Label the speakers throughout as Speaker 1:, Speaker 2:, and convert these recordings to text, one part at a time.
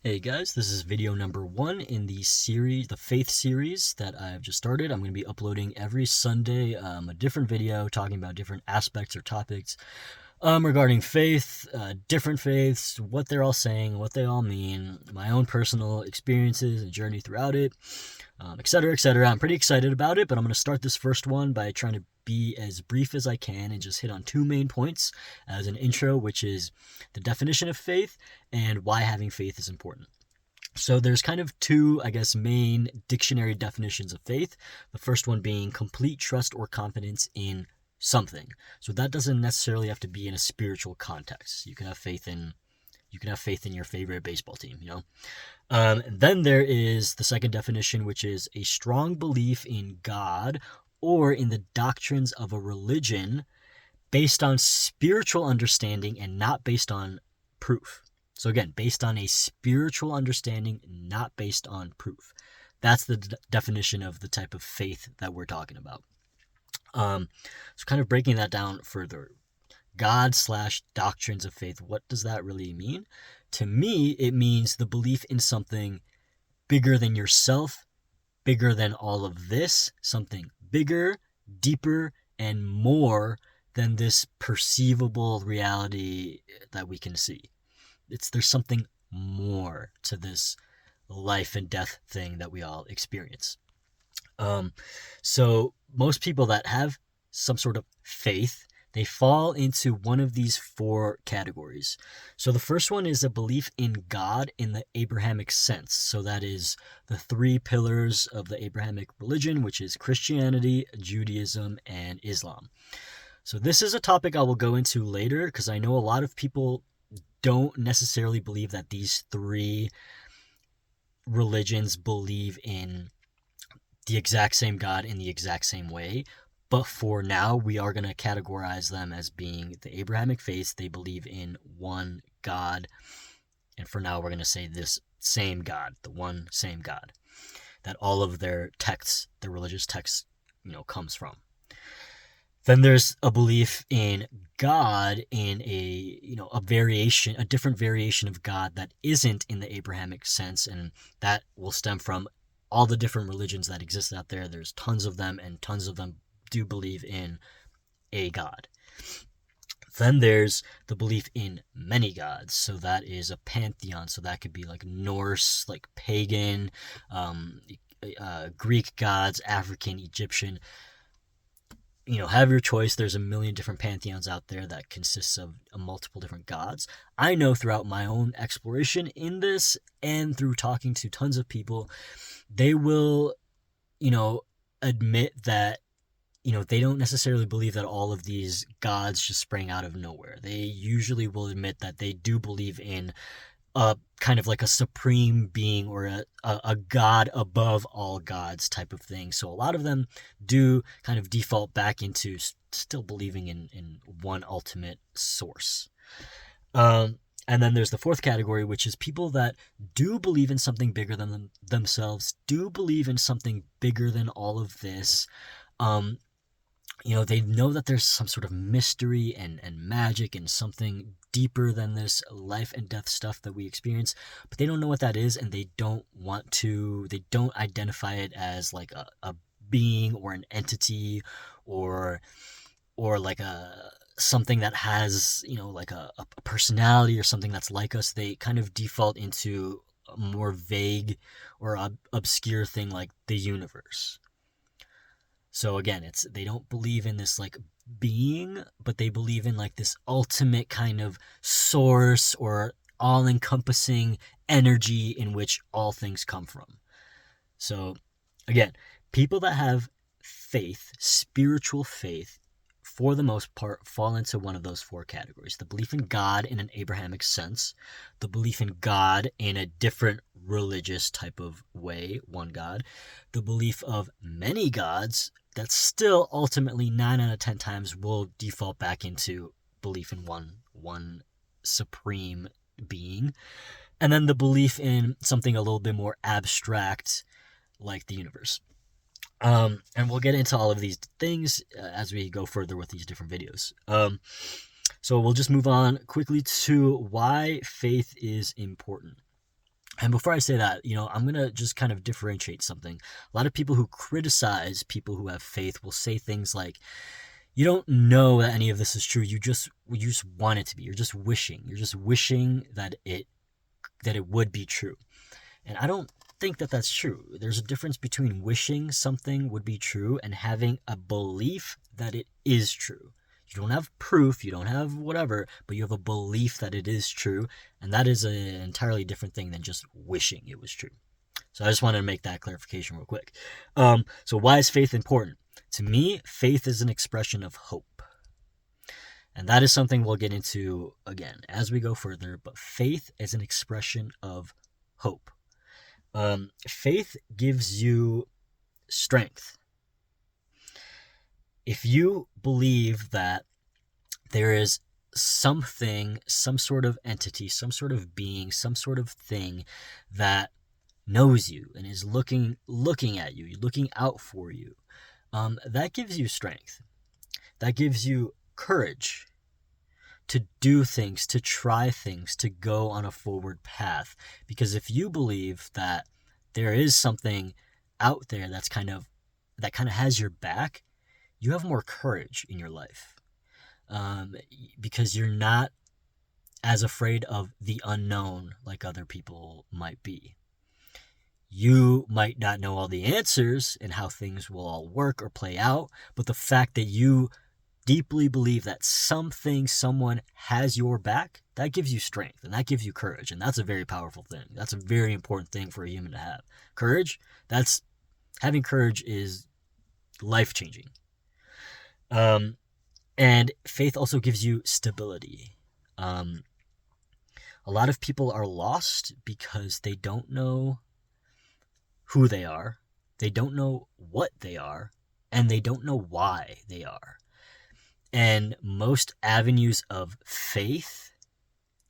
Speaker 1: Hey guys, this is video number 1 in the series, the faith series that I've just started. I'm going to be uploading every Sunday a different video talking about different aspects or topics regarding faith, different faiths, what they're all saying, what they all mean, my own personal experiences and journey throughout it, etc., etc. I'm pretty excited about it, but I'm going to start this first one by trying to be as brief as I can and just hit on 2 main points as an intro, which is the definition of faith and why having faith is important. So there's kind of 2, main dictionary definitions of faith. The first one being complete trust or confidence in something. So that doesn't necessarily have to be in a spiritual context. You can have faith in your favorite baseball team, Then there is the second definition, which is a strong belief in God or in the doctrines of a religion based on spiritual understanding and not based on proof. So again, based on a spiritual understanding, not based on proof. That's the definition of the type of faith that we're talking about. So kind of breaking that down further. God/doctrines of faith, what does that really mean? To me, it means the belief in something bigger than yourself, bigger than all of this, something bigger, deeper, and more than this perceivable reality that we can see. There's something more to this life and death thing that we all experience. So most people that have some sort of faith, they fall into one of these 4 categories. So the first one is a belief in God in the Abrahamic sense. So that is the 3 pillars of the Abrahamic religion, which is Christianity, Judaism, and Islam. So this is a topic I will go into later because I know a lot of people don't necessarily believe that these 3 religions believe in the exact same God in the exact same way. But for now, we are going to categorize them as being the Abrahamic faith. They believe in one God. And for now, we're going to say this same God, the one same God, that all of their texts, their religious texts, comes from. Then there's a belief in God in a different variation of God that isn't in the Abrahamic sense, and that will stem from all the different religions that exist out there. There's tons of them, and tons of them do believe in a God. Then there's the belief in many gods. So that is a pantheon. So that could be like Norse, like pagan, Greek gods, African, Egyptian. Have your choice. There's a million different pantheons out there that consists of multiple different gods. I know throughout my own exploration in this and through talking to tons of people, they will, admit that, they don't necessarily believe that all of these gods just sprang out of nowhere. They usually will admit that they do believe in a kind of like a supreme being or a god above all gods type of thing. So a lot of them do kind of default back into still believing in one ultimate source. And then there's the 4th category, which is people that do believe in something bigger than themselves, do believe in something bigger than all of this. They know that there's some sort of mystery and magic and something deeper than this life and death stuff that we experience, but they don't know what that is, and they don't identify it as like a being or an entity or like something that has, like a personality or something that's like us. They kind of default into a more vague or obscure thing like the universe. So again, they don't believe in this like being, but they believe in like this ultimate kind of source or all-encompassing energy in which all things come from. So again, people that have faith, spiritual faith, for the most part, fall into one of those 4 categories. The belief in God in an Abrahamic sense, the belief in God in a different religious type of way, one God, the belief of many gods that still ultimately 9 out of 10 times will default back into belief in one supreme being, and then the belief in something a little bit more abstract like the universe. And we'll get into all of these things as we go further with these different videos. So we'll just move on quickly to why faith is important. And before I say that, I'm going to just kind of differentiate something. A lot of people who criticize people who have faith will say things like, you don't know that any of this is true. You just want it to be. You're just wishing. You're just wishing that it would be true. And I don't think that that's true. There's a difference between wishing something would be true and having a belief that it is true. You don't have proof, you don't have whatever, but you have a belief that it is true, and that is an entirely different thing than just wishing it was true. So I just wanted to make that clarification real quick. So why is faith important? To me, faith is an expression of hope. And that is something we'll get into again as we go further, but faith is an expression of hope. Faith gives you strength. If you believe that there is something, some sort of entity, some sort of being, some sort of thing that knows you and is looking at you, looking out for you, that gives you strength. That gives you courage to do things, to try things, to go on a forward path. Because if you believe that there is something out there that kind of has your back, you have more courage in your life, because you're not as afraid of the unknown like other people might be. You might not know all the answers and how things will all work or play out, but the fact that you deeply believe that someone has your back, that gives you strength and that gives you courage, and that's a very powerful thing. That's a very important thing for a human to have. Having courage is life-changing. And faith also gives you stability. A lot of people are lost because they don't know who they are, they don't know what they are, and they don't know why they are. And most avenues of faith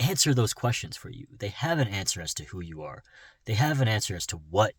Speaker 1: answer those questions for you. They have an answer as to who you are. They have an answer as to what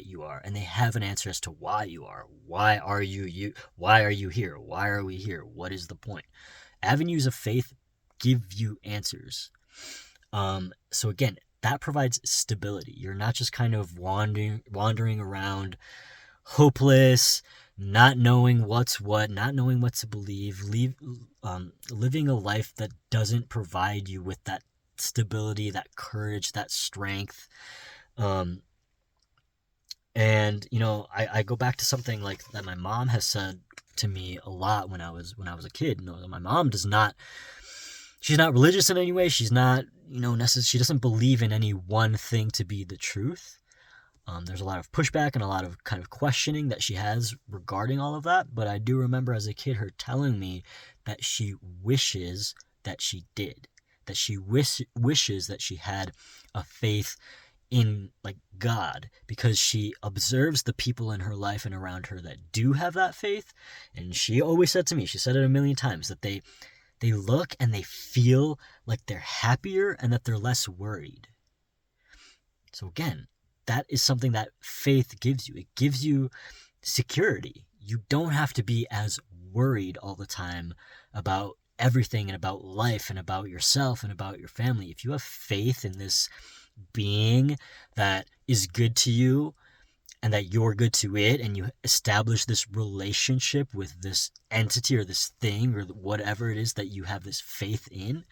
Speaker 1: you are, and they have an answer as to why you are. Why are you? Why are you here? Why are we here? What is the point? Avenues of faith give you answers. So again, that provides stability. You're not just kind of wandering around hopeless, not knowing what's what, not knowing what to believe, living a life that doesn't provide you with that stability, that courage, that strength. And I go back to something like that my mom has said to me a lot when I was a kid. My mom she's not religious in any way. She's not, she doesn't believe in any one thing to be the truth. There's a lot of pushback and a lot of kind of questioning that she has regarding all of that. But I do remember as a kid her telling me that she wishes that she did, that she wishes that she had a faith in like God, because she observes the people in her life and around her that do have that faith. And she always said to me, she said it a million times, that they look and they feel like they're happier and that they're less worried. So again, that is something that faith gives you. It gives you security. You don't have to be as worried all the time about everything and about life and about yourself and about your family. If you have faith in this being that is good to you and that you're good to it, and you establish this relationship with this entity or this thing or whatever it is that you have this faith in,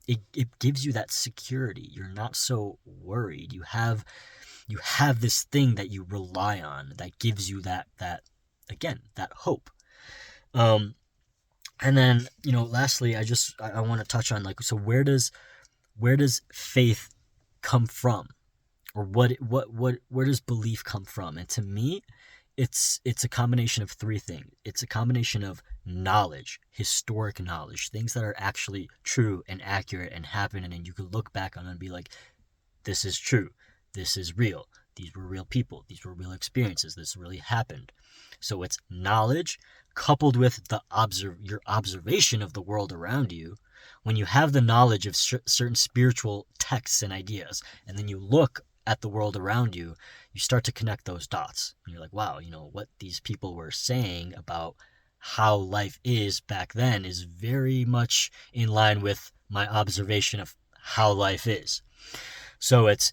Speaker 1: it gives you that security. You're not so worried. You have this thing that you rely on that gives you that hope. And then, lastly, I want to touch on so where does faith come from? Or where does belief come from? And to me, it's a combination of three things. It's a combination of knowledge, historic knowledge, things that are actually true and accurate and happening, and you can look back on and be like, this is true, this is real, these were real people, these were real experiences, this really happened. So it's knowledge coupled with your observation of the world around you. When you have the knowledge of certain spiritual texts and ideas, and then you look at the world around you, you start to connect those dots. And you're like, wow, what these people were saying about how life is back then is very much in line with my observation of how life is. So it's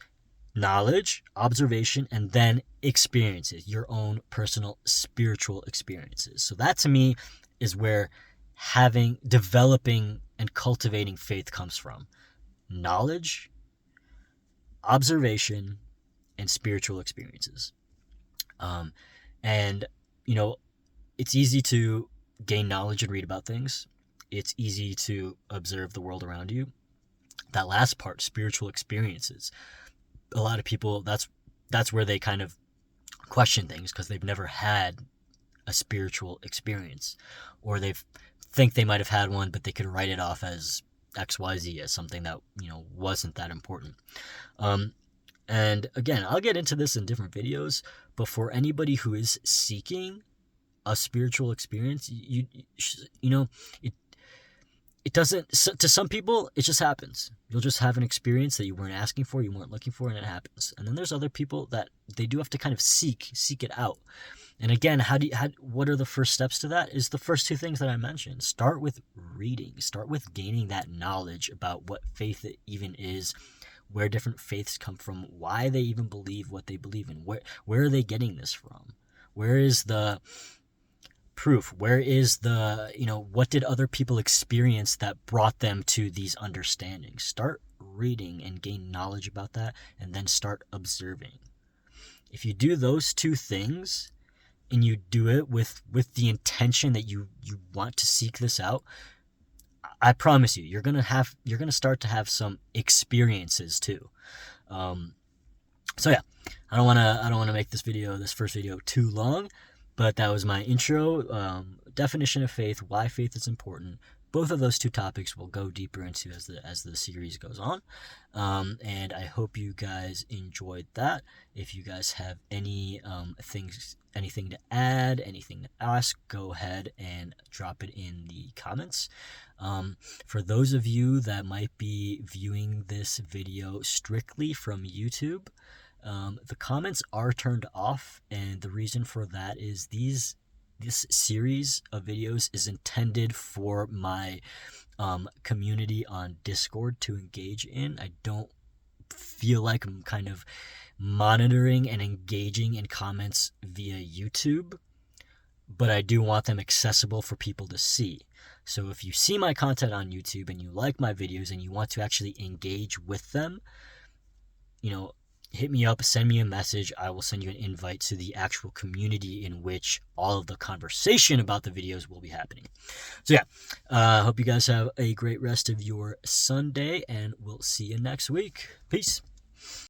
Speaker 1: knowledge, observation, and then experiences, your own personal spiritual experiences. So that to me is where developing and cultivating faith comes from. Knowledge, observation, and spiritual experiences. And, it's easy to gain knowledge and read about things. It's easy to observe the world around you. That last part, spiritual experiences, a lot of people, that's where they kind of question things because they've never had a spiritual experience, or they think they might have had one, but they could write it off as XYZ, as something that, wasn't that important. And again, I'll get into this in different videos, but for anybody who is seeking a spiritual experience, it doesn't, to some people, it just happens. You'll just have an experience that you weren't asking for, you weren't looking for, and it happens. And then there's other people that they do have to kind of seek it out. And again, what are the first steps to that? Is the first two things that I mentioned. Start with reading. Start with gaining that knowledge about what faith even is, where different faiths come from, why they even believe what they believe in, where are they getting this from? Where is the proof? Where is the, what did other people experience that brought them to these understandings? Start reading and gain knowledge about that, and then start observing. If you do those two things, and you do it with the intention that you want to seek this out, I promise you, you're gonna start to have some experiences too. So yeah, I don't wanna make this first video too long, but that was my intro, definition of faith, why faith is important. Both of those two topics we'll go deeper into as the series goes on, and I hope you guys enjoyed that. If you guys have anything to add, anything to ask, go ahead and drop it in the comments. For those of you that might be viewing this video strictly from YouTube, the comments are turned off, and the reason for that is this series of videos is intended for my community on Discord to engage in. I don't feel like I'm kind of monitoring and engaging in comments via YouTube, but I do want them accessible for people to see. So if you see my content on YouTube and you like my videos and you want to actually engage with them, hit me up, send me a message. I will send you an invite to the actual community in which all of the conversation about the videos will be happening. So yeah, hope you guys have a great rest of your Sunday, and we'll see you next week. Peace.